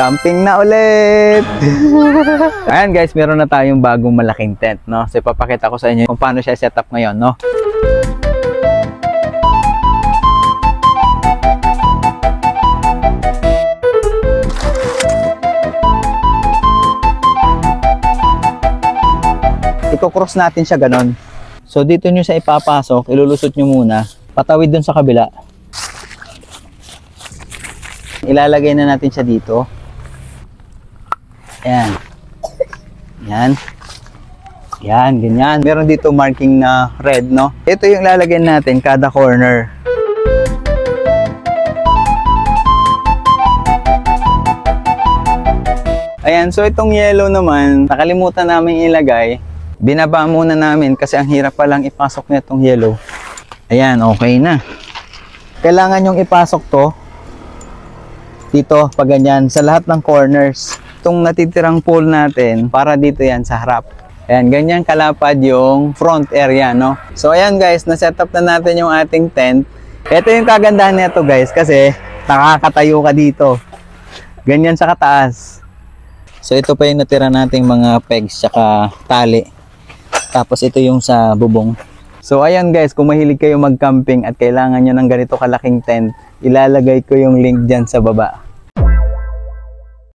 Camping na ulit! Ayan guys, meron na tayong bagong malaking tent, no? So ipapakita ko sa inyo kung paano siya set up ngayon, no? Iko-cross natin siya ganon. So dito nyo siya ipapasok, ilulusot nyo muna, patawid dun sa kabila. Ilalagay na natin siya dito. Ayan. Yan. Yan, ganyan. Meron dito marking na red, no? Ito yung lalagyan natin kada corner. Ayan, so itong yellow naman, nakalimutan namin ilagay. Binaba muna namin kasi ang hirap palang ipasok na itong yellow. Ayan, okay na. Kailangan yung ipasok to dito, pag ganyan, sa lahat ng corners. Itong natitirang pole natin, para dito yan sa harap. Ayan, ganyan kalapad yung front area, no? So, ayan guys, na-set up na natin yung ating tent. Ito yung kagandahan nito guys, kasi nakakatayo ka dito. Ganyan sa kataas. So, ito pa yung natira nating mga pegs tsaka tali. Tapos, ito yung sa bubong. So, ayan guys, kung mahilig kayo mag-camping at kailangan nyo ng ganito kalaking tent, ilalagay ko yung link dyan sa baba.